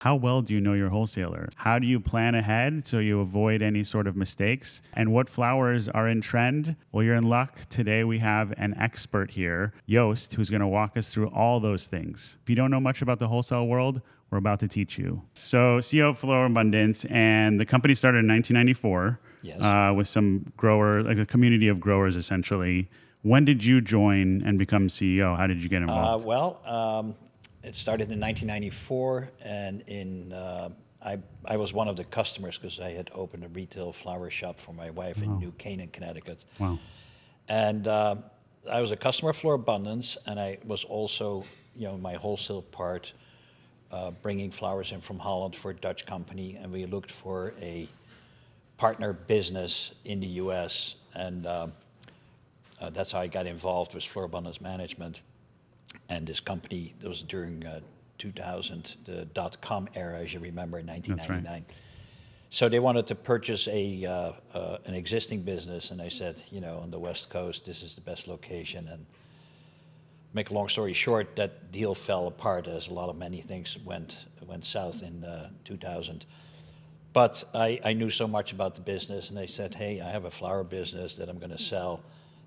How well do you know your wholesaler? How do you plan ahead so you avoid any sort of mistakes? And what flowers are in trend? Well, you're in luck. Today we have an expert here, Joost, who's going to walk us through all those things. If you don't know much about the wholesale world, we're about to teach you. So, CEO of Florabundance, and the company started in 1994 with some grower, like a community of growers, essentially. When did you join and become CEO? How did you get involved? It started in 1994, and I was one of the customers because I had opened a retail flower shop for my wife in New Canaan, Connecticut. Wow. And I was a customer of Florabundance, and I was also, my wholesale part, bringing flowers in from Holland for a Dutch company, and we looked for a partner business in the U.S., and that's how I got involved with Florabundance management. And this company, that was during 2000, the dot-com era, as you remember, in 1999. Right. So they wanted to purchase an existing business, and I said, on the West Coast, this is the best location. And make a long story short, that deal fell apart as many things went south in 2000. But I knew so much about the business, and I said, hey, I have a flower business that I'm going to sell.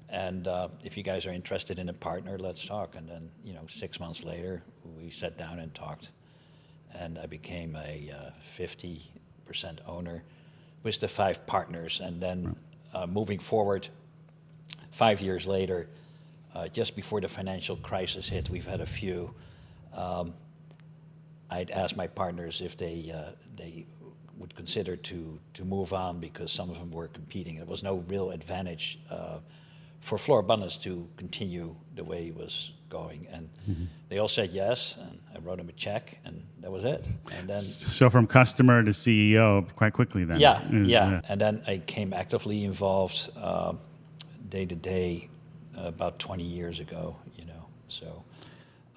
And if you guys are interested in a partner, let's talk. And then, 6 months later, we sat down and talked. And I became a 50% owner with the 5 partners. And then moving forward, 5 years later, just before the financial crisis hit, we've had a few. I'd asked my partners if they would consider to move on because some of them were competing. There was no real advantage for Florabundance to continue the way it was going. And they all said yes, and I wrote them a check, and that was it. And then, so from customer to CEO quite quickly then. And then I came actively involved day to day about 20 years ago, so.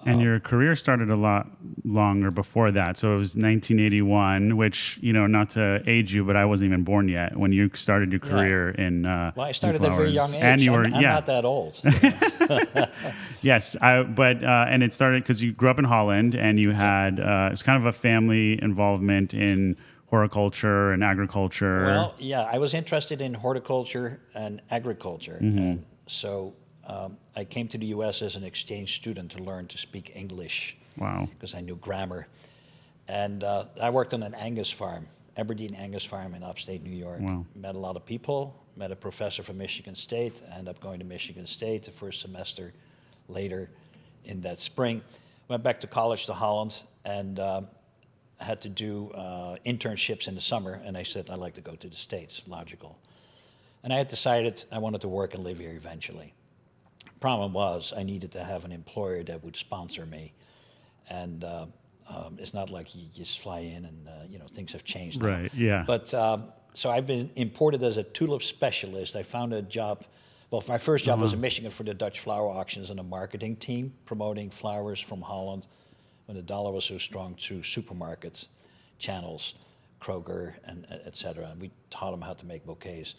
And your career started a lot longer before that. So it was 1981, which, not to age you, but I wasn't even born yet when you started your career in Well, I started at a very young age. And you were, I'm not that old. Yes, and it started because you grew up in Holland and you had, it's kind of a family involvement in horticulture and agriculture. Well, I was interested in horticulture and agriculture. And so I came to the U.S. as an exchange student to learn to speak English. Wow. Because I knew grammar. And I worked on an Angus farm, Aberdeen Angus farm in upstate New York. Wow. Met a lot of people, met a professor from Michigan State, ended up going to Michigan State the first semester later in that spring. Went back to college to Holland and had to do internships in the summer. And I said, I'd like to go to the States, logical. And I had decided I wanted to work and live here eventually. Problem was, I needed to have an employer that would sponsor me, and it's not like you just fly in and things have changed now. Right. Yeah. But so I've been imported as a tulip specialist. I found a job. Well, my first job was in Michigan for the Dutch flower auctions on a marketing team, promoting flowers from Holland when the dollar was so strong to supermarkets, channels, Kroger, and et cetera. And we taught them how to make bouquets.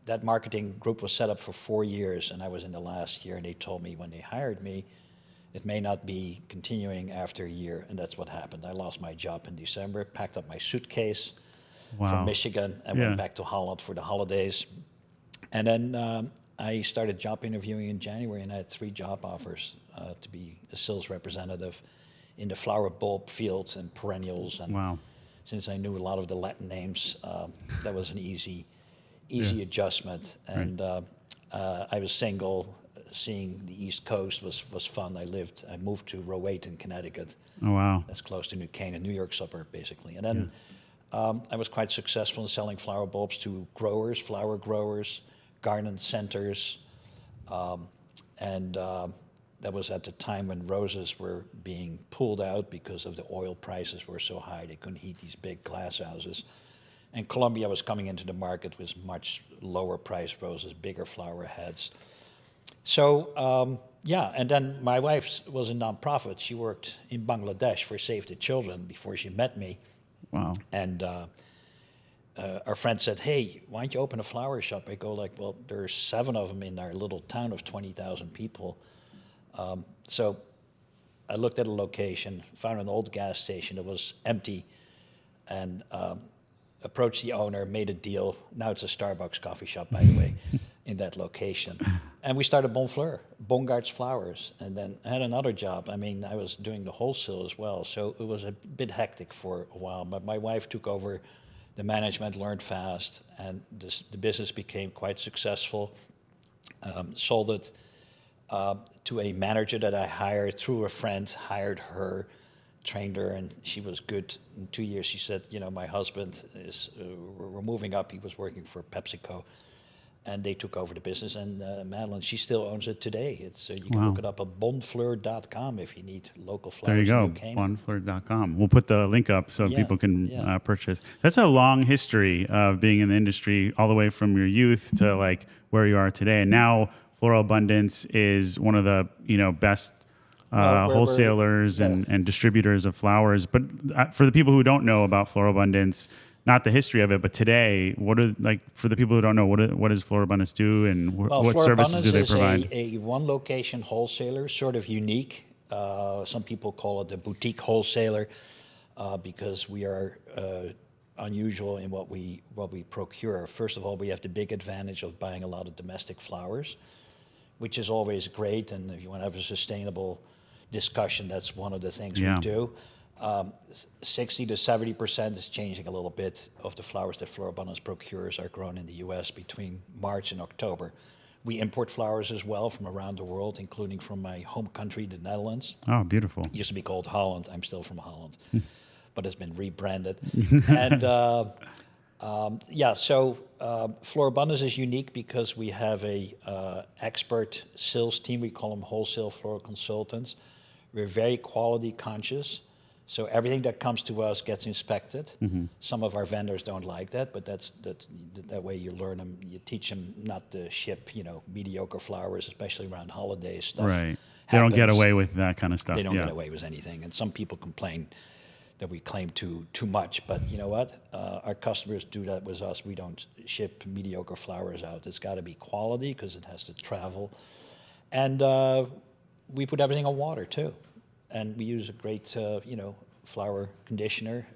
That marketing group was set up for 4 years, and I was in the last year, and they told me when they hired me, it may not be continuing after a year, and that's what happened. I lost my job in December, packed up my suitcase from Michigan, and went back to Holland for the holidays. And then I started job interviewing in January, and I had 3 job offers to be a sales representative in the flower bulb fields and perennials. And since I knew a lot of the Latin names, that was an easy adjustment. And I was single. Seeing the East Coast was fun. I moved to Rowayton, Connecticut. Oh, wow. That's close to New Canaan, New York suburb, basically. And then I was quite successful in selling flower bulbs to growers, flower growers, garden centers. And that was at the time when roses were being pulled out because of the oil prices were so high. They couldn't heat these big glass houses. And Colombia was coming into the market with much lower priced roses, bigger flower heads. So, and then my wife was a nonprofit. She worked in Bangladesh for Save the Children before she met me. Wow. And our friend said, hey, why don't you open a flower shop? I go like, well, there's 7 of them in our little town of 20,000 people. So I looked at a location, found an old gas station that was empty, and approached the owner, made a deal. Now it's a Starbucks coffee shop, by the way, in that location. And we started Bongaerts Flowers, and then I had another job. I mean, I was doing the wholesale as well, so it was a bit hectic for a while. But my wife took over the management, learned fast, and the business became quite successful. Sold it to a manager that I hired through a friend, hired her, trained her, and she was good. In 2 years, she said, my husband is, we're moving up. He was working for PepsiCo, and they took over the business. And Madeline, she still owns it today. It's you can look it up at bonfleur.com if you need local flowers. There you go, bonfleur.com. We'll put the link up so people can purchase. That's a long history of being in the industry, all the way from your youth to like where you are today. And now Florabundance is one of the best wholesalers and distributors of flowers. But for the people who don't know about Florabundance, not the history of it, but today, for the people who don't know, what does Florabundance do, and what services do they provide? Florabundance is a one-location wholesaler, sort of unique. Some people call it a boutique wholesaler because we are unusual in what we procure. First of all, we have the big advantage of buying a lot of domestic flowers, which is always great. And if you want to have a sustainable discussion, that's one of the things we do. 60 to 70% is changing a little bit of the flowers that Florabundance procures are grown in the U.S. between March and October. We import flowers as well from around the world, including from my home country, the Netherlands. Oh, beautiful. It used to be called Holland. I'm still from Holland, but it's been rebranded. And so Florabundance is unique because we have a expert sales team. We call them wholesale floral consultants. We're very quality conscious. So everything that comes to us gets inspected. Some of our vendors don't like that, but that way you learn them. You teach them not to ship, mediocre flowers, especially around holidays. Stuff right. They don't get away with that kind of stuff. They don't get away with anything. And some people complain that we claim too much. But you know what? Our customers do that with us. We don't ship mediocre flowers out. It's got to be quality because it has to travel. And we put everything on water too. And we use a great, flower conditioner.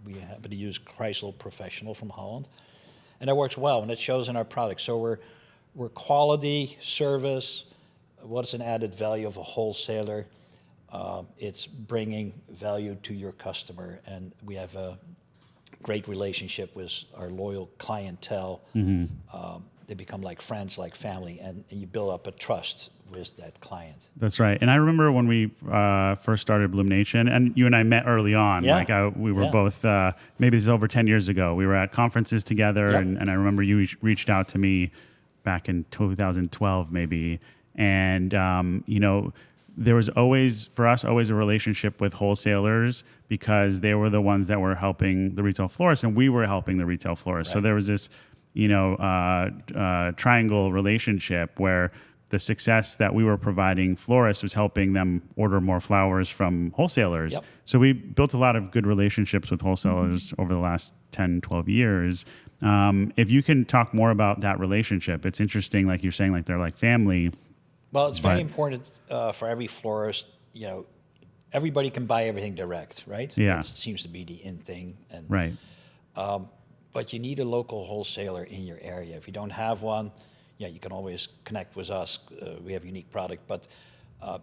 We happen to use Chrysler Professional from Holland, and that works well, and it shows in our products. So we're quality, service. What is an added value of a wholesaler? It's bringing value to your customer, and we have a great relationship with our loyal clientele. They become like friends, like family, and you build up a trust with that client. That's right. And I remember when we first started BloomNation, and you and I met early on. We were both, maybe this is over 10 years ago. We were at conferences together, and I remember you reached out to me back in 2012 maybe. And, there was always a relationship with wholesalers because they were the ones that were helping the retail florists, and we were helping the retail florists. Right. So there was this, triangle relationship where the success that we were providing florists was helping them order more flowers from wholesalers. Yep. So we built a lot of good relationships with wholesalers over the last 10, 12 years. If you can talk more about that relationship, it's interesting, like you're saying, like they're like family. Well, it's very important for every florist. Everybody can buy everything direct, right? Yeah. It seems to be the in thing. And, right. But you need a local wholesaler in your area. If you don't have one, you can always connect with us. We have a unique product, but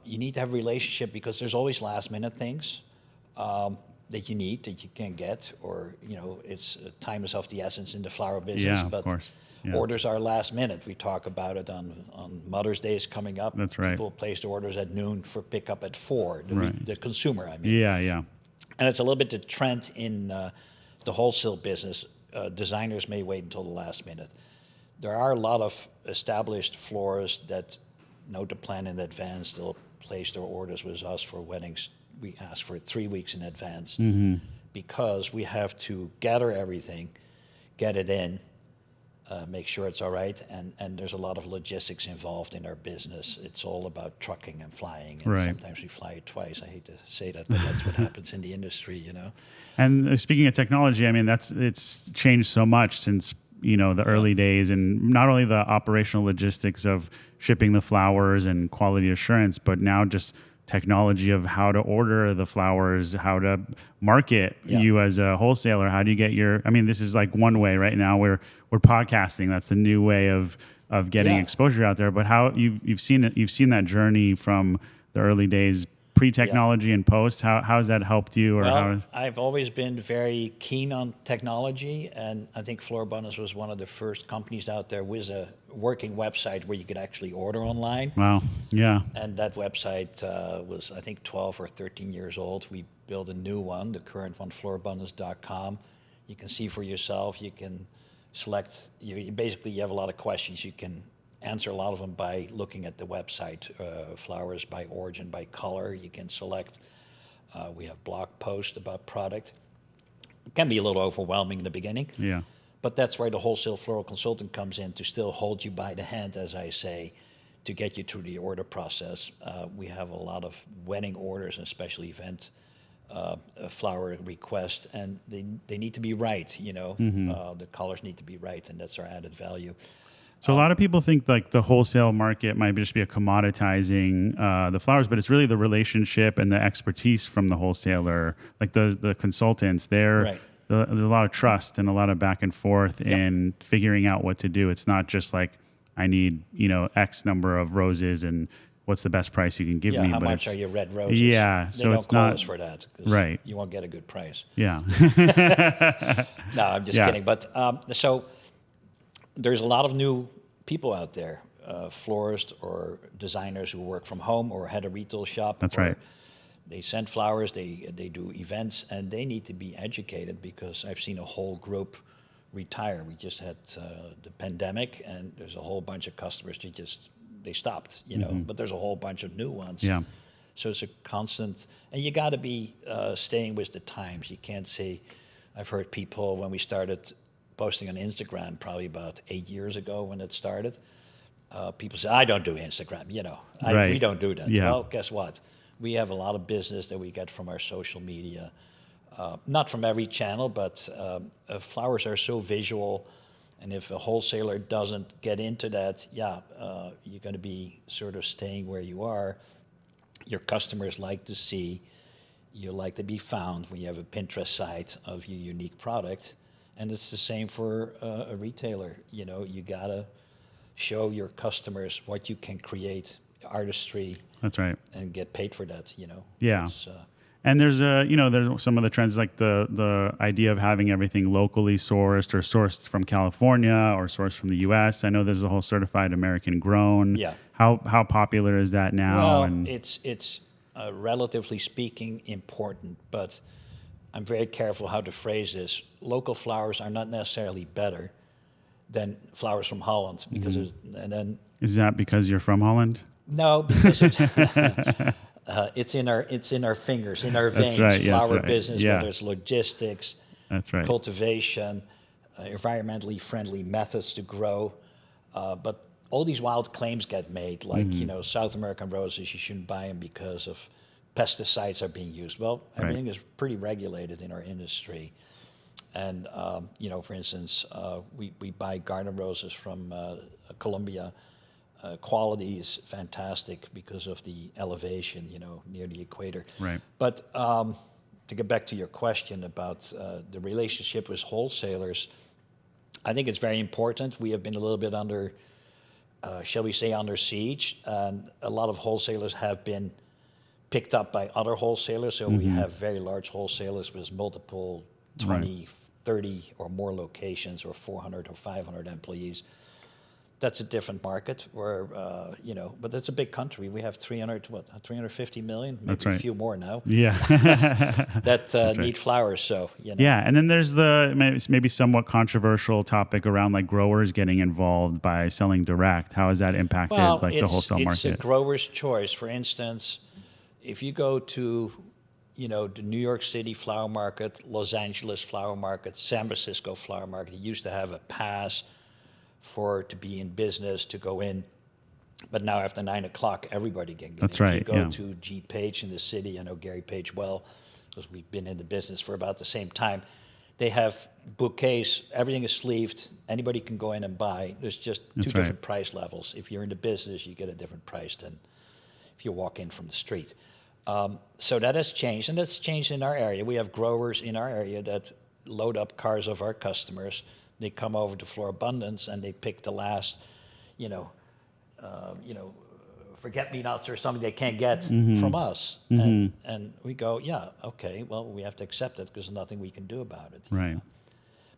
you need to have a relationship because there's always last minute things that you need that you can't get, or it's time is of the essence in the flower business. Yeah, of course. Yeah. Orders are last minute. We talk about it on Mother's Day is coming up. That's right. People place the orders at noon for pickup at 4. The consumer, I mean. Yeah. And it's a little bit the trend in the wholesale business. Designers may wait until the last minute. There are a lot of established florists that know the plan in advance. They'll place their orders with us for weddings. We ask for 3 weeks in advance because we have to gather everything, get it in, make sure it's all right, and there's a lot of logistics involved in our business. It's all about trucking and flying, and sometimes we fly it twice. I hate to say that, but that's what happens in the industry, And speaking of technology, I mean, it's changed so much since the early days, and not only the operational logistics of shipping the flowers and quality assurance, but now just technology of how to order the flowers, how to market Yeah. you as a wholesaler. How do you get your? I mean, this is like one way right now. We're podcasting. That's a new way of getting Yeah. exposure out there. But how you've seen it? You've seen that journey from the early days, pre-technology and post. How has that helped you? Or Well, how? I've always been very keen on technology, and I think Florabundance was one of the first companies out there with a working website where you could actually order online. Wow. Yeah. And that website was, I think, 12 or 13 years old. We built a new one, the current one, florabundance.com. You can see for yourself. You can select. You basically, you have a lot of questions. You can answer a lot of them by looking at the website. Flowers by origin, by color. You can select. We have blog posts about product. It can be a little overwhelming in the beginning. Yeah. But that's where the wholesale floral consultant comes in to still hold you by the hand, as I say, to get you through the order process. We have a lot of wedding orders and special event flower requests, and they need to be right, you know. The colors need to be right, and that's our added value. So a lot of people think like the wholesale market might just be a commoditizing the flowers, but it's really the relationship and the expertise from the wholesaler, like the consultants. Right. There's a lot of trust and a lot of back and forth in figuring out what to do. It's not just like I need X number of roses and what's the best price you can give me. How but much are your red roses? Yeah, They so don't it's call not us for that, 'cause right. you won't get a good price. Yeah. No, I'm just Yeah. kidding. But so there's a lot of new people out there, florists or designers who work from home or had a retail shop. That's or right. They send flowers, they do events, and they need to be educated because I've seen a whole group retire. We just had the pandemic, and there's a whole bunch of customers who they stopped, but there's a whole bunch of new ones. Yeah. So it's a constant, and you got to be staying with the times. You can't say, I've heard people when we started posting on Instagram, probably about 8 years ago when it started, people say, I don't do Instagram, Right. we don't do that. Yeah. Well, guess what? We have a lot of business that we get from our social media, not from every channel, but flowers are so visual. And if a wholesaler doesn't get into that, you're going to be sort of staying where you are. Your customers like to see, you like to be found when you have a Pinterest site of your unique product. And it's the same for a retailer. You got to show your customers what you can create, artistry. That's right. And get paid for that, Yeah. And there's there's some of the trends like the idea of having everything locally sourced or sourced from California or sourced from the U.S. I know there's a whole certified American grown. Yeah. How popular is that now? Well, And it's relatively speaking important, but I'm very careful how to phrase this. Local flowers are not necessarily better than flowers from Holland because and then is that because you're from Holland? no, because it's in our fingers, in our veins. Right, yeah, that's Flower right. business, Yeah. whether it's logistics, That's right. cultivation, environmentally friendly methods to grow, but all these wild claims get made, like South American roses, you shouldn't buy them because of pesticides are being used. Well, everything is pretty regulated in our industry. And, for instance, we buy garden roses from Colombia. Quality is fantastic because of the elevation, near the equator. Right. But to get back to your question about the relationship with wholesalers, I think it's very important. We have been a little bit under, shall we say, under siege. And a lot of wholesalers have been picked up by other wholesalers. So we have very large wholesalers with multiple 20, 30 or more locations or 400 or 500 employees. That's a different market where, but that's a big country. We have 350 million, maybe That's right. a few more now, Yeah. that need flowers. So, Yeah, and then there's the maybe somewhat controversial topic around like growers getting involved by selling direct. How has that impacted the wholesale market? It's a grower's choice. For instance, if you go to, the New York City flower market, Los Angeles flower market, San Francisco flower market, you used to have a pass to be in business, to go in. But now after 9 o'clock, everybody can get in. That's right, If you yeah. go to G. Page in the city, I know Gary Page well, because we've been in the business for about the same time. They have bouquets, everything is sleeved, anybody can go in and buy. There's just two That's right. different price levels. If you're in the business, you get a different price than if you walk in from the street. So that has changed, and that's changed in our area. We have growers in our area that load up cars of our customers. They come over to Florabundance and they pick the last, you know, forget-me-nots or something they can't get from us. And we go, yeah, okay, well, we have to accept it because there's nothing we can do about it. Right.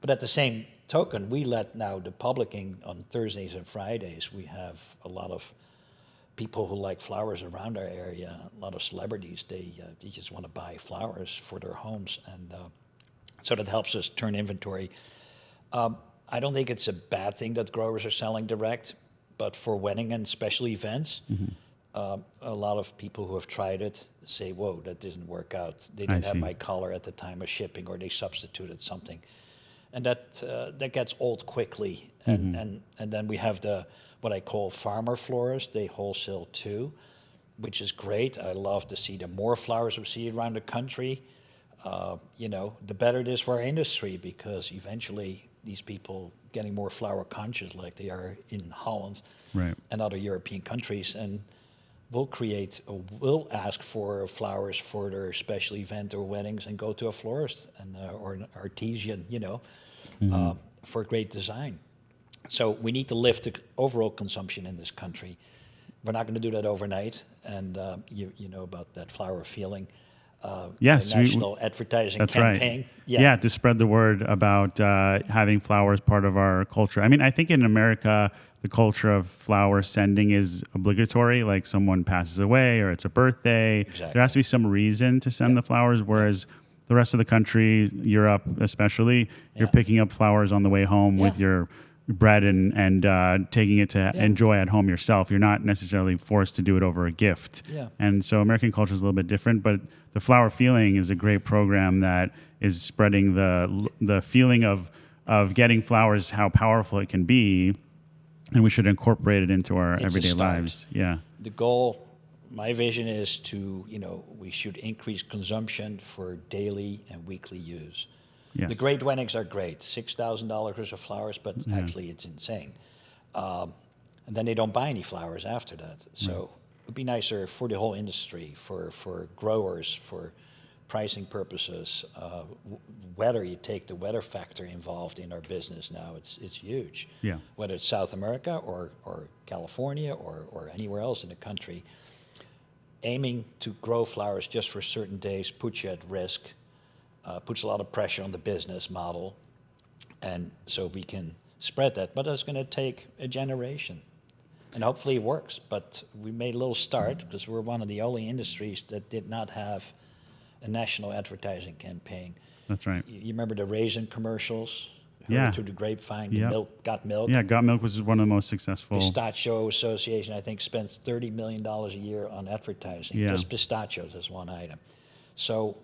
But at the same token, we let now the public in on Thursdays and Fridays. We have a lot of people who like flowers around our area, a lot of celebrities. They just want to buy flowers for their homes, and so that helps us turn inventory. I don't think it's a bad thing that growers are selling direct, but for wedding and special events, a lot of people who have tried it say, whoa, that didn't work out. They didn't have my color at the time of shipping, or they substituted something. And that gets old quickly. And then we have what I call farmer florists. They wholesale too, which is great. I love to see the more flowers we see around the country, the better it is for our industry, because eventually these people getting more flower conscious like they are in Holland and other European countries, and will ask for flowers for their special event or weddings and go to a florist and or an artisan, for great design. So we need to lift the overall consumption in this country. We're not going to do that overnight, and you know about that flower feeling. Yes, national advertising that's campaign. Right. Yeah, to spread the word about having flowers part of our culture. I mean, I think in America, the culture of flower sending is obligatory, like someone passes away or it's a birthday. Exactly. There has to be some reason to send the flowers, whereas the rest of the country, Europe especially, you're picking up flowers on the way home with your bread and taking it to enjoy at home yourself. You're not necessarily forced to do it over a gift. Yeah. And so American culture is a little bit different, but the Flower Feeling is a great program that is spreading the feeling of getting flowers, how powerful it can be, and we should incorporate it into our everyday lives. Yeah. The goal, my vision is to, we should increase consumption for daily and weekly use. Yes. The great weddings are great, $6,000 worth of flowers, but actually it's insane. And then they don't buy any flowers after that. So it would be nicer for the whole industry, for growers, for pricing purposes. Weather, you take the weather factor involved in our business now, it's huge. Yeah. Whether it's South America or California or anywhere else in the country, aiming to grow flowers just for certain days puts you at risk. Puts a lot of pressure on the business model, and so we can spread that. But it's going to take a generation, and hopefully it works. But we made a little start because we're one of the only industries that did not have a national advertising campaign. That's right. You remember the raisin commercials? Yeah. To the grapevine, the milk, Got Milk. Yeah, Got Milk was one of the most successful. Pistachio Association, I think, spends $30 million a year on advertising. Yeah. Just pistachios as one item. So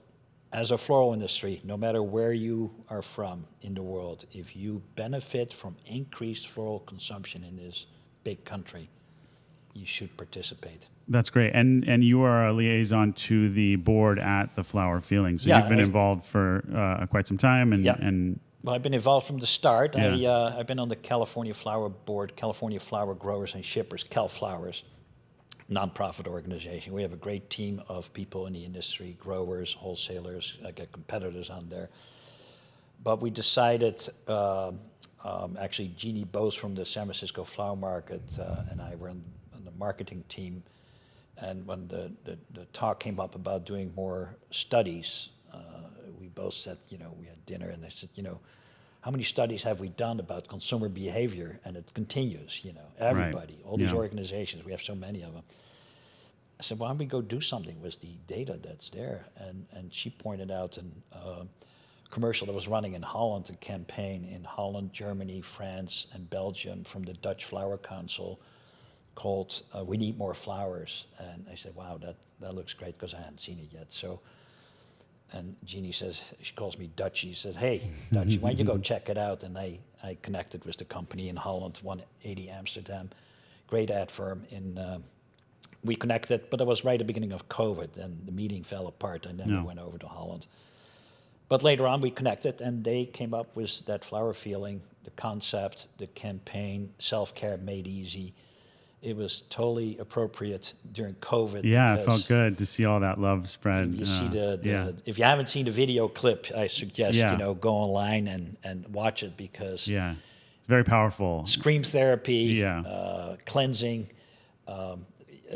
as a floral industry, no matter where you are from in the world, if you benefit from increased floral consumption in this big country, you should participate. That's great. And you are a liaison to the board at the Flower Feeling. So you've been involved for quite some time. And well, I've been involved from the start. Yeah. I've been on the California Flower Board, California Flower Growers and Shippers, CalFlowers, nonprofit organization. We have a great team of people in the industry, growers, wholesalers, I got competitors on there. But we decided, actually Jeannie Bose from the San Francisco Flower Market and I were on the marketing team. And when the talk came up about doing more studies, we both said, we had dinner and I said, how many studies have we done about consumer behavior? And it continues, everybody, all these organizations, we have so many of them. I said, why don't we go do something with the data that's there? And she pointed out a commercial that was running in Holland, a campaign in Holland, Germany, France, and Belgium from the Dutch Flower Council called We Need More Flowers. And I said, wow, that looks great, because I hadn't seen it yet. So, and Jeannie says, she calls me Dutchie. She said, hey, Dutchie, why don't you go check it out? And I connected with the company in Holland, 180 Amsterdam, great ad firm. We connected, but it was right at the beginning of COVID, and the meeting fell apart, and then we went over to Holland. But later on, we connected, and they came up with that Flower Feeling, the concept, the campaign, self-care made easy. it was totally appropriate during COVID. Yeah, it because felt good to see all that love spread. You see yeah. if you haven't seen the video clip, I suggest Yeah. go online and watch it, because Yeah. It's very powerful. scream therapy, Yeah. cleansing,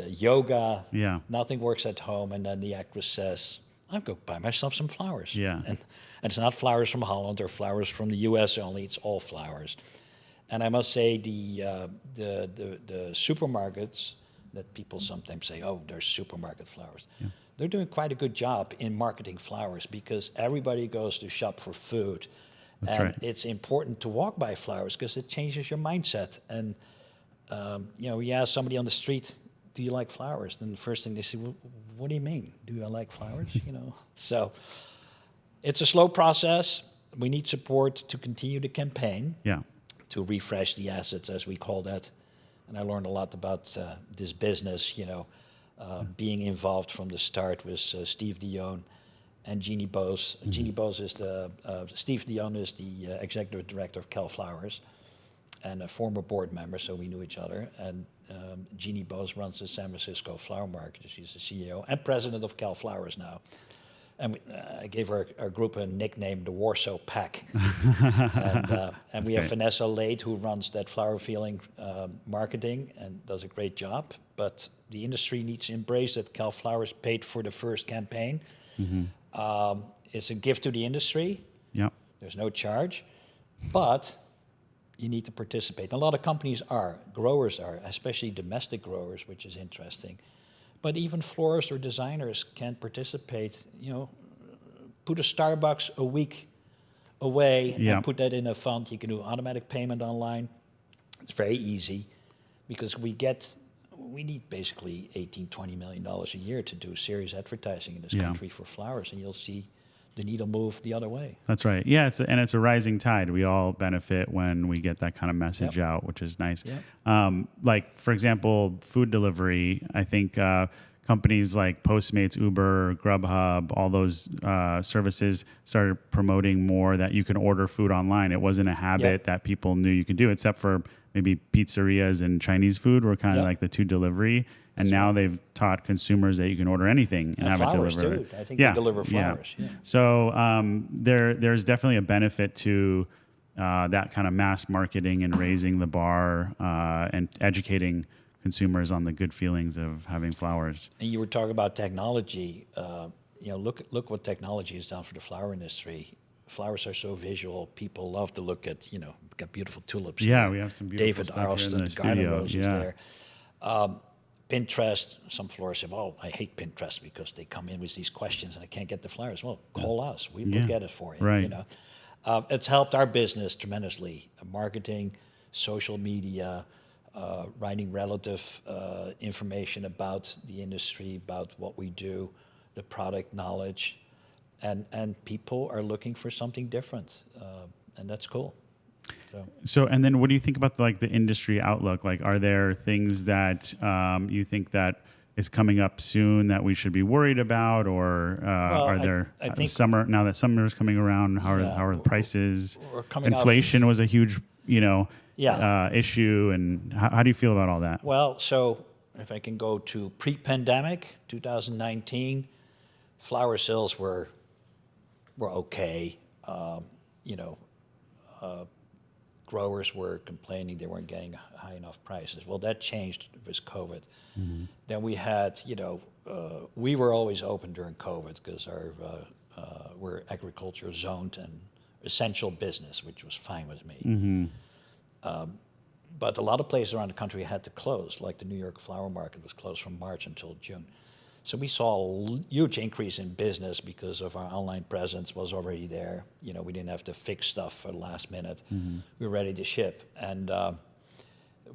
yoga, Yeah. nothing works at home. And then the actress says, "I'll go buy myself some flowers." Yeah. And it's not flowers from Holland or flowers from the U.S. only; it's all flowers. And I must say, the supermarkets that people sometimes say, "Oh, they're supermarket flowers." Yeah. They're doing quite a good job in marketing flowers, because everybody goes to shop for food. That's And right. it's important to walk by flowers because it changes your mindset. And, you ask somebody on the street, "Do you like flowers?" Then the first thing they say, "What do you mean? Do I like flowers?" So it's a slow process. We need support to continue the campaign, Yeah. to refresh the assets, as we call that. And I learned a lot about this business, being involved from the start with Steve Dion and Jeannie Bose. Jeannie Bose is Steve Dion is the executive director of Cal Flowers and a former board member, so we knew each other. And Jeannie Bose runs the San Francisco Flower Market. She's the CEO and president of Cal Flowers now. And I gave our group a nickname, the Warsaw Pack. And we have great. Vanessa Lade, who runs that flower feeling marketing and does a great job. But the industry needs to embrace that Cal Flowers paid for the first campaign. It's a gift to the industry. Yeah. There's no charge. But you need to participate. A lot of companies growers are, especially domestic growers, which is interesting. But even florists or designers can participate. Put a Starbucks a week away Yeah. and put that in a fund. You can do automatic payment online. It's very easy, because we need basically $18-20 million a year to do serious advertising in this country for flowers, and you'll see the needle move the other way. That's right. Yeah, it's a rising tide. We all benefit when we get that kind of message out, which is nice. Yep. Like, for example, food delivery. I think companies like Postmates, Uber, Grubhub, all those services started promoting more that you can order food online. It wasn't a habit that people knew you could do, except for maybe pizzerias and Chinese food were kind of like the two delivery. And now they've taught consumers that you can order anything and have it delivered. Too. I think they deliver flowers. Yeah. So there's definitely a benefit to that kind of mass marketing and raising the bar and educating consumers on the good feelings of having flowers. And you were talking about technology. Look what technology has done for the flower industry. Flowers are so visual. People love to look at. We've got beautiful tulips. Yeah, here. we have some beautiful David stuff here in Arlston, the garden studio. roses there. Pinterest. Some florists say, "Oh, I hate Pinterest because they come in with these questions and I can't get the flowers." Well, call us. We will get it for you. Right. It's helped our business tremendously. Marketing, social media, writing relative information about the industry, about what we do, the product knowledge, and people are looking for something different, and that's cool. So, and then what do you think about the industry outlook? Like, are there things that you think that is coming up soon that we should be worried about, or are there I think summer now that summer is coming around? How are the prices? Inflation was a huge issue, and how do you feel about all that? Well, so if I can go to pre-pandemic, 2019, flower sales were okay. Growers were complaining they weren't getting high enough prices. Well, that changed with COVID. Mm-hmm. Then we had, we were always open during COVID because we're agriculture zoned and essential business, which was fine with me. Mm-hmm. But a lot of places around the country had to close, like the New York flower market was closed from March until June. So we saw a huge increase in business because of our online presence was already there. We didn't have to fix stuff for the last minute. Mm-hmm. We were ready to ship. And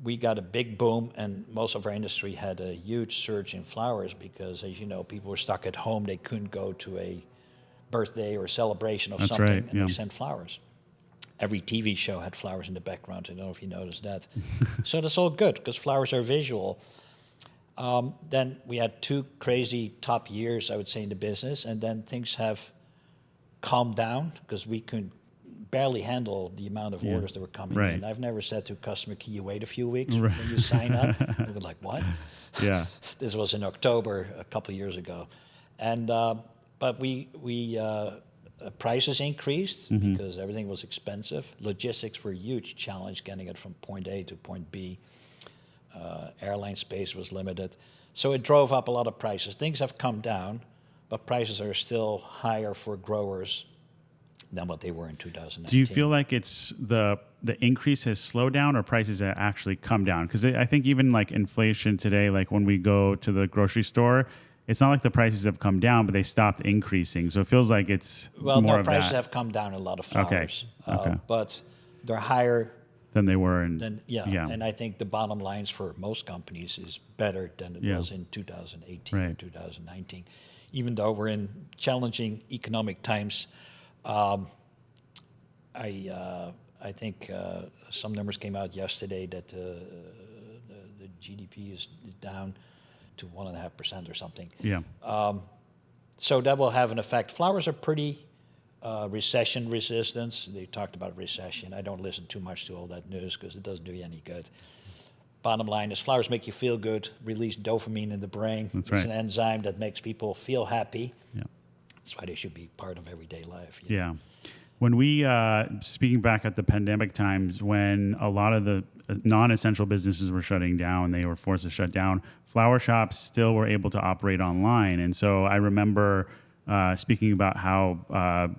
we got a big boom, and most of our industry had a huge surge in flowers because, as you know, people were stuck at home. They couldn't go to a birthday or celebration of That's something, right, and they sent flowers. Every TV show had flowers in the background. I don't know if you noticed that. So that's all good because flowers are visual. Then we had 2 crazy top years, I would say, in the business, and then things have calmed down because we couldn't barely handle the amount of orders that were coming Right. in. I've never said to a customer, can you wait a few weeks Right. when you sign up? They were like, what? Yeah. This was in October a couple of years ago. And, but prices increased because everything was expensive. Logistics were a huge challenge, getting it from point A to point B. Airline space was limited. So it drove up a lot of prices. Things have come down, but prices are still higher for growers than what they were in 2019. Do you feel like it's the increase has slowed down or prices have actually come down? Because I think even like inflation today, like when we go to the grocery store, it's not like the prices have come down, but they stopped increasing. So it feels like it's more no, of prices that have come down in a lot of flowers. Okay. But they're higher than they were in. than, and I think the bottom lines for most companies is better than it was in 2018 or 2019. Even though we're in challenging economic times, I think some numbers came out yesterday that the GDP is down to 1.5% or something. Yeah. So that will have an effect. Flowers are pretty recession resistant. They talked about recession. I don't listen too much to all that news because it doesn't do you any good. Bottom line is flowers make you feel good, release dopamine in the brain. That's it's right. an enzyme that makes people feel happy. Yeah. That's why they should be part of everyday life. Yeah. When we, speaking back at the pandemic times, when a lot of the non-essential businesses were shutting down, they were forced to shut down, flower shops still were able to operate online. And so I remember speaking about how,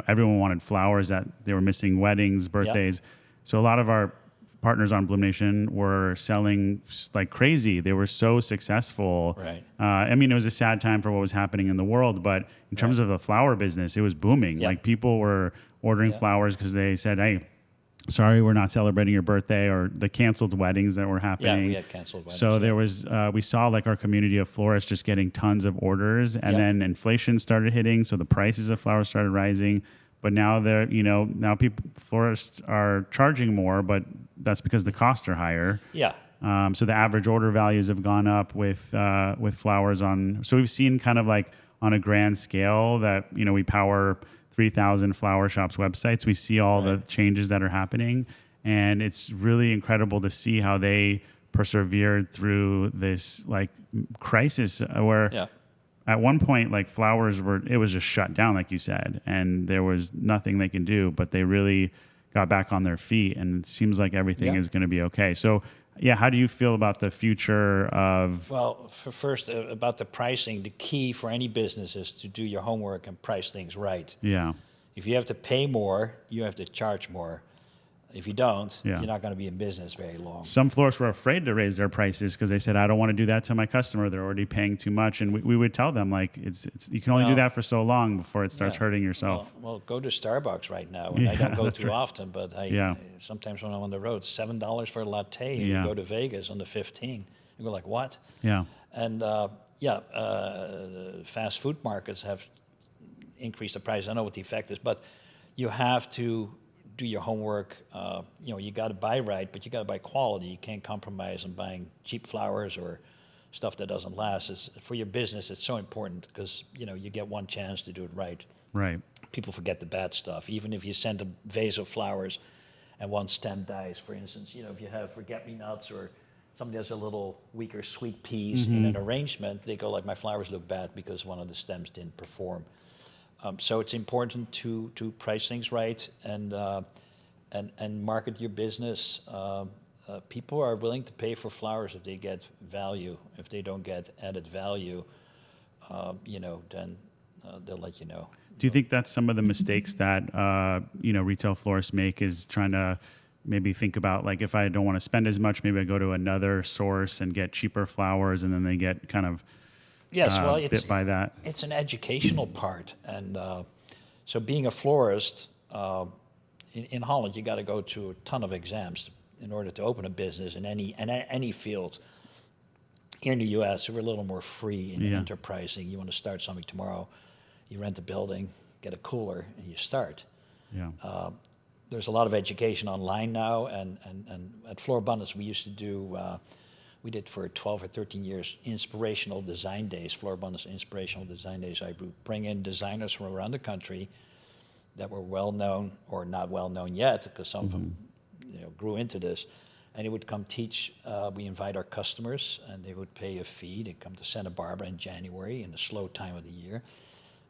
everyone wanted flowers, that they were missing weddings, birthdays. Yep. So a lot of our partners on BloomNation were selling like crazy. They were so successful. Right. It was a sad time for what was happening in the world, but in terms of the flower business, it was booming. Yep. Like people were ordering flowers because they said, hey, sorry, we're not celebrating your birthday, or the canceled weddings that were happening. Yeah, we had canceled weddings. So there was, we saw like our community of florists just getting tons of orders, and then inflation started hitting. So the prices of flowers started rising. But now florists are charging more, but that's because the costs are higher. Yeah. So the average order values have gone up with flowers on. So we've seen kind of like on a grand scale that, we power 3,000 flower shops websites. We see all the changes that are happening, and it's really incredible to see how they persevered through this like crisis where at one point, like flowers it was just shut down, like you said, and there was nothing they can do, but they really got back on their feet, and it seems like everything is going to be okay. So, how do you feel about the future of... Well, first, about the pricing, the key for any business is to do your homework and price things right. Yeah. If you have to pay more, you have to charge more. If you don't, Yeah. you're not going to be in business very long. Some florists were afraid to raise their prices because they said, I don't want to do that to my customer. They're already paying too much. And we would tell them, like, it's you can only do that for so long before it starts hurting yourself. Well, go to Starbucks right now. And I don't go too often, but I sometimes when I'm on the road, $7 for a latte. And you go to Vegas on the 15. You go like, what? Yeah. And fast food markets have increased the price. I don't know what the effect is, but you have to do your homework. You got to buy right, but you got to buy quality. You can't compromise on buying cheap flowers or stuff that doesn't last. For your business, it's so important because you get one chance to do it right. Right. People forget the bad stuff. Even if you send a vase of flowers and one stem dies, for instance, if you have forget-me-nots or somebody has a little weaker sweet peas in an arrangement, they go like, my flowers look bad because one of the stems didn't perform. So it's important to price things right and market your business. People are willing to pay for flowers if they get value. If they don't get added value, then they'll let you know. Do you think that's some of the mistakes that retail florists make, is trying to maybe think about, like, if I don't want to spend as much, maybe I go to another source and get cheaper flowers, and then they get kind of bit by that? It's an educational part. And so being a florist, in Holland, you got to go to a ton of exams in order to open a business in any field. Here in the U.S., we're a little more free in enterprising. You want to start something tomorrow, you rent a building, get a cooler, and you start. Yeah. There's a lot of education online now, and at Florabundance, we used to do, we did for 12 or 13 years, inspirational design days, Florabundance inspirational design days. I would bring in designers from around the country, that were well known or not well known yet, because some of them grew into this. And he would come teach. We invite our customers, and they would pay a fee. They'd come to Santa Barbara in January, in the slow time of the year.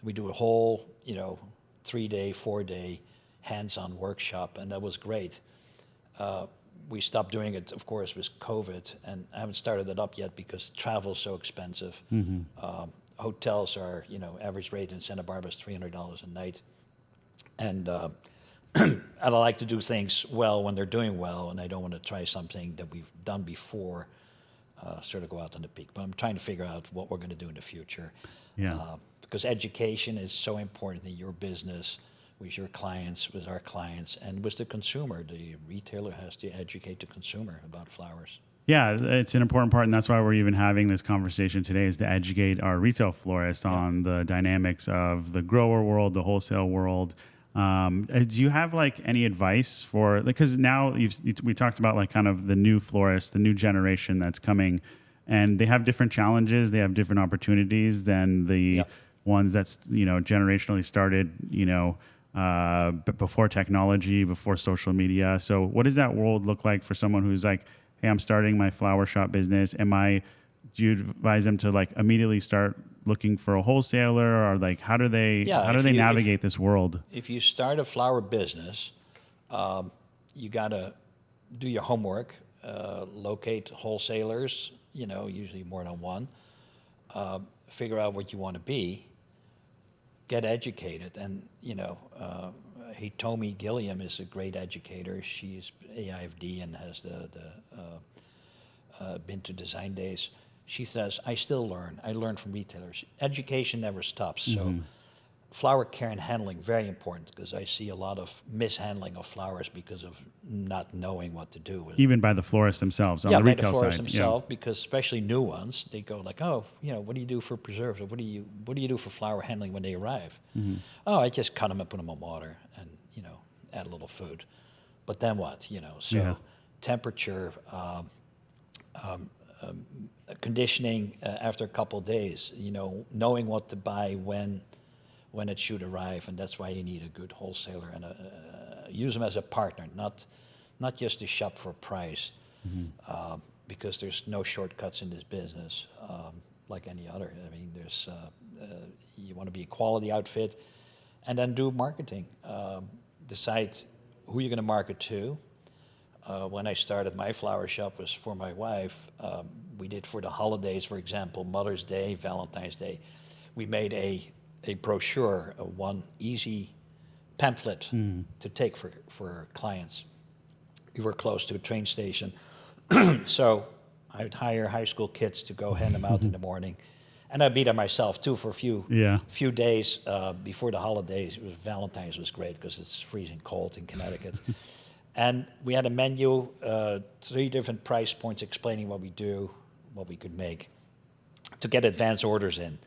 We do a whole, 3-day, 4-day hands-on workshop, and that was great. We stopped doing it, of course, with COVID, and I haven't started it up yet because travel is so expensive. Hotels are, average rate in Santa Barbara is $300 a night. And I like to do things well when they're doing well, and I don't want to try something that we've done before, sort of go out on the peak. But I'm trying to figure out what we're going to do in the future. Yeah. Because education is so important in your business, with your clients, with our clients, and with the consumer. The retailer has to educate the consumer about flowers. Yeah, it's an important part, and that's why we're even having this conversation today, is to educate our retail florists on the dynamics of the grower world, the wholesale world. Do you have like any advice for, because now we talked about like kind of the new florist, the new generation that's coming, and they have different challenges, they have different opportunities than the ones that's generationally started before technology, before social media. So what does that world look like for someone who's like, hey, I'm starting my flower shop business. Do you advise them to like immediately start looking for a wholesaler, or like how do they navigate this world? If you start a flower business, you got to do your homework, locate wholesalers, usually more than one, figure out what you want to be, get educated. And, Hitomi Gilliam is a great educator. She's AIFD and has been to design days. She says, I still learn. I learn from retailers. Education never stops. So flower care and handling, very important, because I see a lot of mishandling of flowers because of not knowing what to do with Even by the florists themselves on the retail by the florists side. themselves, because especially new ones, they go like, oh, what do you do for preserves? Or what do you do for flower handling when they arrive? Oh, I just cut them and put them in water and, add a little food. But then what, So temperature, conditioning after a couple of days, knowing what to buy when it should arrive, and that's why you need a good wholesaler and use them as a partner, not just to shop for price, because there's no shortcuts in this business, like any other. I mean, there's you want to be a quality outfit, and then do marketing. Decide who you're going to market to. When I started my flower shop was for my wife. We did for the holidays, for example, Mother's Day, Valentine's Day. We made a brochure, one easy pamphlet to take for clients. We were close to a train station, so I'd hire high school kids to go hand them out in the morning. And I'd be there myself too for a few days before the holidays. Valentine's was great because it's freezing cold in Connecticut. And we had a menu, 3 different price points explaining what we do, what we could make, to get advance orders in.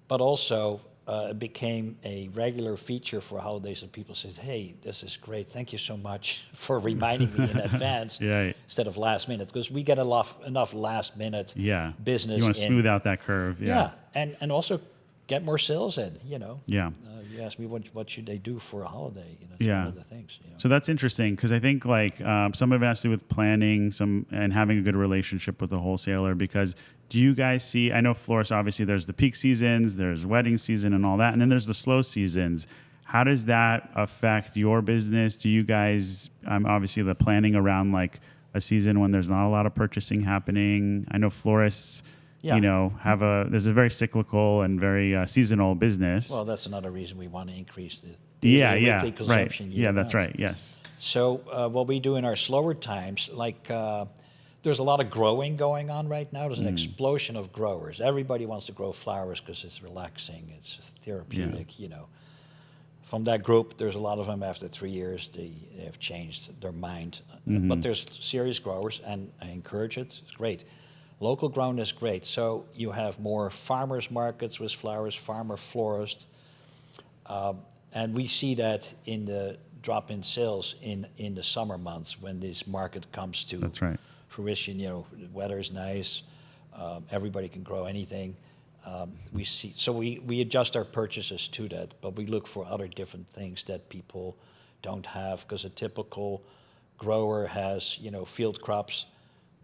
But also, it became a regular feature for holidays, and people said, hey, this is great. Thank you so much for reminding me in advance instead of last minute, because we get enough last minute business. You want to smooth out that curve. And also get more sales in, You asked me what should they do for a holiday, it's one of the things. So that's interesting, because I think like some of it has to do with planning and having a good relationship with the wholesaler. Because do you guys see, I know florists, obviously there's the peak seasons, there's wedding season and all that, and then there's the slow seasons. How does that affect your business? Do you guys, obviously the planning around like a season when there's not a lot of purchasing happening? I know florists, there's a very cyclical and very seasonal business. Well, that's another reason we want to increase the weekly consumption. Right. Yeah, that's right. Yes. So what we do in our slower times, like there's a lot of growing going on right now. There's an explosion of growers. Everybody wants to grow flowers because it's relaxing, it's therapeutic, From that group, there's a lot of them after 3 years, they have changed their mind. But there's serious growers, and I encourage it. It's great. Local grown is great. So you have more farmers markets with flowers, farmer florist. And we see that in the drop in sales in the summer months when this market comes to fruition. The weather is nice. Everybody can grow anything. we adjust our purchases to that, but we look for other different things that people don't have, because a typical grower has, field crops.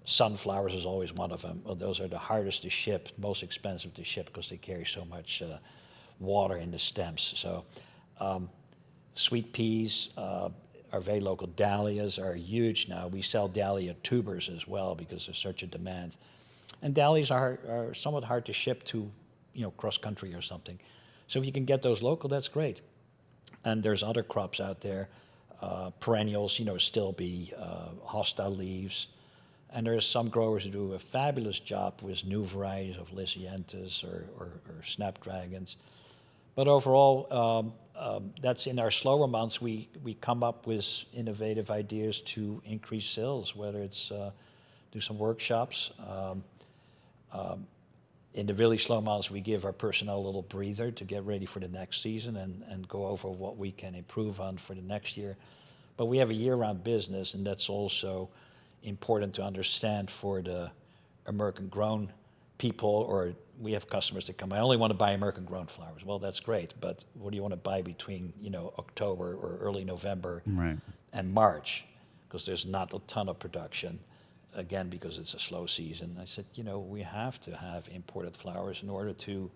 Sunflowers is always one of them. Well, those are the hardest to ship, most expensive to ship, because they carry so much water in the stems. So sweet peas are very local. Dahlias are huge now. We sell dahlia tubers as well because there's such a demand. And dahlias are somewhat hard to ship to, cross country or something. So if you can get those local, that's great. And there's other crops out there, perennials, still be hostile leaves. And there's some growers who do a fabulous job with new varieties of Lysianthus or snapdragons. But overall, that's in our slower months, we come up with innovative ideas to increase sales, whether it's do some workshops. In the really slow months, we give our personnel a little breather to get ready for the next season and go over what we can improve on for the next year. But we have a year-round business, and that's also important to understand for the American-grown people, or we have customers that come, I only want to buy American-grown flowers. Well, that's great, but what do you want to buy between, October or early November and March? Because there's not a ton of production, again, because it's a slow season. I said, we have to have imported flowers in order to,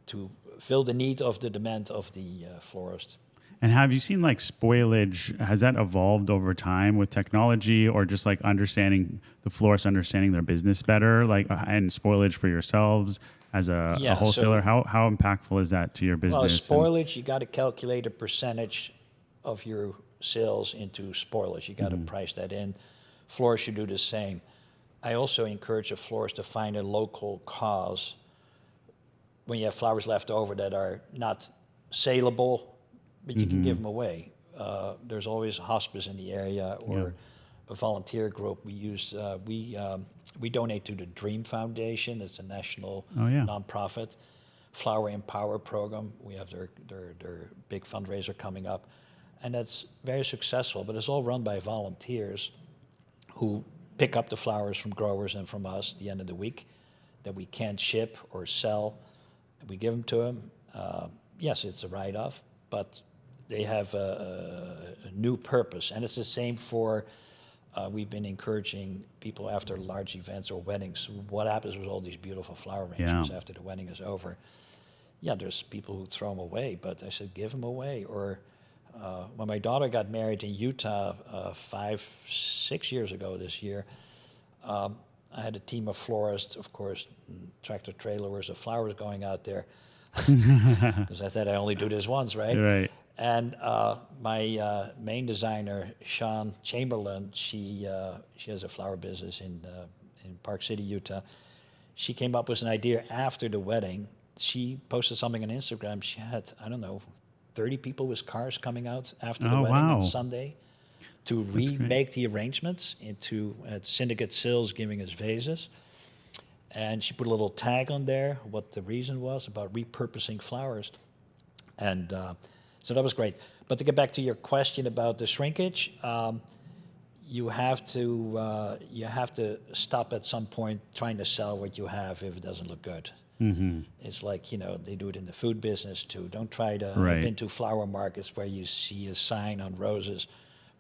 to fill the need of the demand of the florist. And have you seen spoilage, has that evolved over time with technology, or just understanding the florists understanding their business better, and spoilage for yourselves as a wholesaler? So, how impactful is that to your business? Well, spoilage, you got to calculate a percentage of your sales into spoilage. You got to price that in. Florists should do the same. I also encourage a florist to find a local cause when you have flowers left over that are not saleable, but you can give them away. There's always a hospice in the area or a volunteer group. We donate to the Dream Foundation. It's a national nonprofit. Flower Empower program. We have their big fundraiser coming up, and that's very successful. But it's all run by volunteers who pick up the flowers from growers and from us at the end of the week that we can't ship or sell. We give them to them. Yes, it's a write-off, but they have a new purpose. And it's the same for, we've been encouraging people after large events or weddings. What happens with all these beautiful flower arrangements after the wedding is over? Yeah, there's people who throw them away, but I said, give them away. Or when my daughter got married in Utah 5-6 years ago this year, I had a team of florists, of course, tractor trailers of flowers going out there. Because I said I only do this once, right? Right. And my main designer, Sean Chamberlain, she has a flower business in Park City, Utah. She came up with an idea after the wedding. She posted something on Instagram. She had, 30 people with cars coming out after the wedding on Sunday to remake the arrangements into syndicate sales giving us vases. And she put a little tag on there, what the reason was about repurposing flowers. And so that was great. But to get back to your question about the shrinkage, you have to stop at some point trying to sell what you have if it doesn't look good. Mm-hmm. It's like, they do it in the food business too. Don't try to, I've been to flower markets where you see a sign on roses,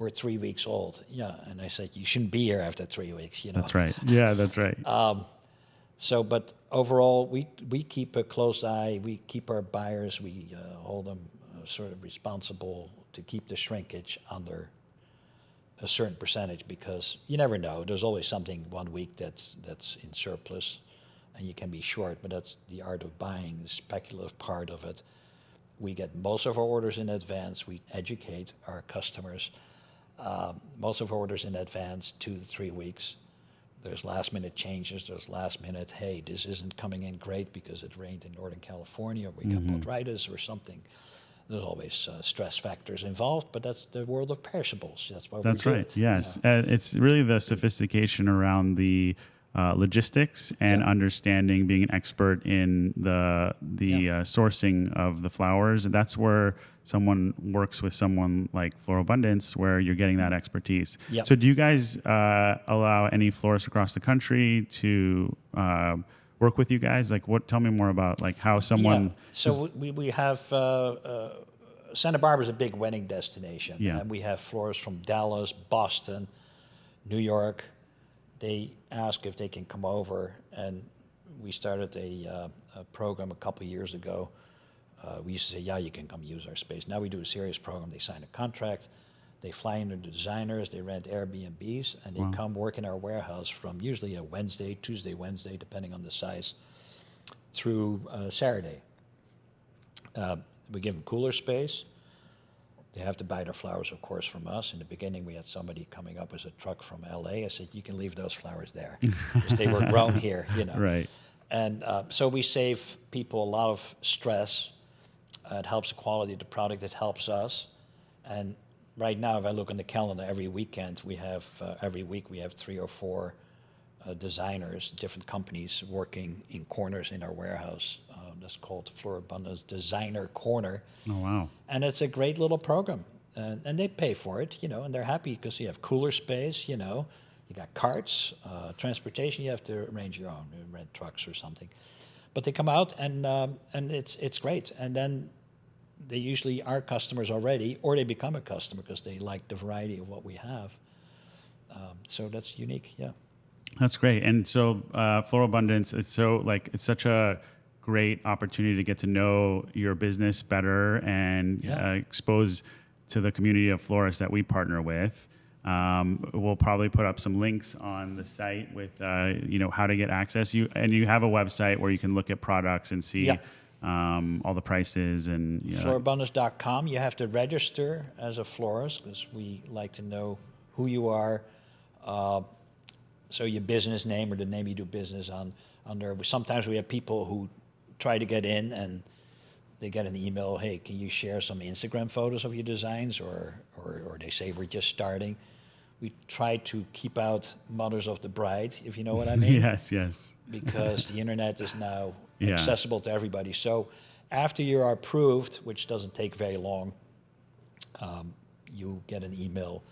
we're 3 weeks old. Yeah, and I said, you shouldn't be here after 3 weeks, That's right. Yeah, that's right. So, but overall, we keep a close eye. We keep our buyers, we hold them sort of responsible to keep the shrinkage under a certain percentage, because you never know. There's always something 1 week that's in surplus, and you can be short, but that's the art of buying, the speculative part of it. We get most of our orders in advance. We educate our customers. Most of our orders in advance, 2 to 3 weeks. There's last-minute changes. There's last-minute, hey, this isn't coming in great because it rained in Northern California, or we got botrytis or something. There's always stress factors involved, but that's the world of perishables. That's why we do That's right, it, yes. It's really the sophistication around the logistics and understanding, being an expert in the sourcing of the flowers. And that's where someone works with someone like Florabundance, where you're getting that expertise. Yep. So do you guys allow any florists across the country to work with you guys? Like, tell me more about like how someone. Yeah. So we have Santa Barbara is a big wedding destination, Yeah. and we have florists from Dallas, Boston, New York. They ask if they can come over, and we started a program a couple of years ago. We used to say, yeah, you can come use our space. Now we do a serious program. They sign a contract. They fly in the designers. They rent Airbnbs, and they come work in our warehouse from usually a Wednesday, Tuesday, Wednesday, depending on the size, through Saturday. We give them cooler space. They have to buy their flowers, of course, from us. In the beginning, we had somebody coming up with a truck from LA. I said, you can leave those flowers there because they were grown here, you know. Right. And so we save people a lot of stress. It helps the quality of the product. It helps us. And right now, if I look on the calendar, every weekend we have, every week we have 3 or 4 designers, different companies working in corners in our warehouse. That's called Florabundance Designer Corner. Oh, wow. And it's a great little program. And they pay for it, you know, and they're happy because you have cooler space, you know. You got carts, transportation, you have to arrange your own, rent trucks or something. But they come out and it's great. And then they usually are customers already, or they become a customer because they like the variety of what we have. So that's unique, yeah. That's great. And so Florabundance, it's such a great opportunity to get to know your business better and expose to the community of florists that we partner with. We'll probably put up some links on the site with how to get access. You have a website where you can look at products and see all the prices and Florabundance.com. You have to register as a florist because we like to know who you are. So your business name or the name you do business under. Sometimes we have people who try to get in and they get an email, hey, can you share some Instagram photos of your designs? Or they say we're just starting. We try to keep out mothers of the bride, if you know what I mean. Yes. Because the internet is now accessible to everybody. So after you're approved, which doesn't take very long, you get an email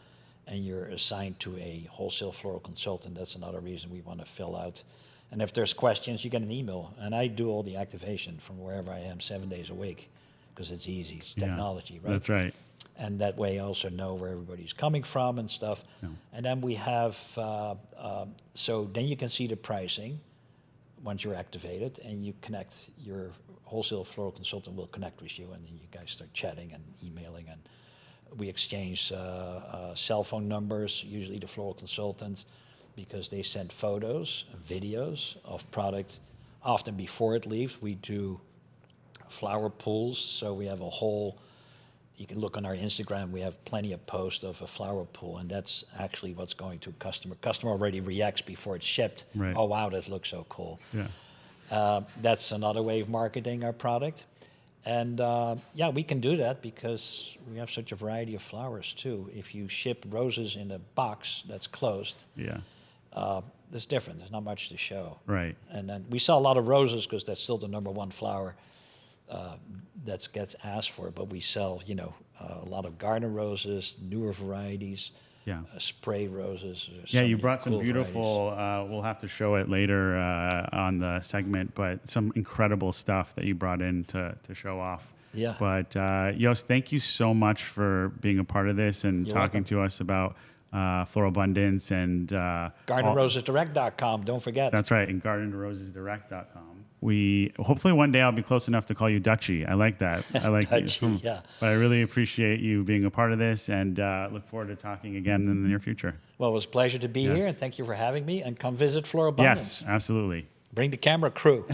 and you're assigned to a wholesale floral consultant. That's another reason we want to fill out. And if there's questions, you get an email. And I do all the activation from wherever I am 7 days a week because it's easy. It's technology, right? That's right. And that way I also know where everybody's coming from and stuff. Yeah. And then we have, so then you can see the pricing once you're activated and you connect, your wholesale floral consultant will connect with you and then you guys start chatting and emailing and we exchange cell phone numbers, usually the floral consultant, because they send photos and videos of product often before it leaves. We do flower pools, so we have a whole, you can look on our Instagram, we have plenty of posts of a flower pool, and that's actually what's going to a customer. Customer already reacts before it's shipped. Right. Oh, wow, that looks so cool. Yeah. That's another way of marketing our product. And we can do that because we have such a variety of flowers too. If you ship roses in a box that's closed, that's different. There's not much to show. Right. And then we sell a lot of roses because that's still the #1 flower that gets asked for. But we sell, a lot of garden roses, newer varieties, spray roses. You brought some beautiful, we'll have to show it later on the segment, but some incredible stuff that you brought in to show off. Yeah. But Joost, thank you so much for being a part of this and talking to us about Florabundance and GardenRosesDirect.com, don't forget. That's right, and GardenRosesDirect.com. Hopefully one day I'll be close enough to call you Dutchie. I like that. I like Dutchie, But I really appreciate you being a part of this and look forward to talking again in the near future. Well, it was a pleasure to be here, and thank you for having me. And come visit Florabundance. Yes, absolutely. Bring the camera crew.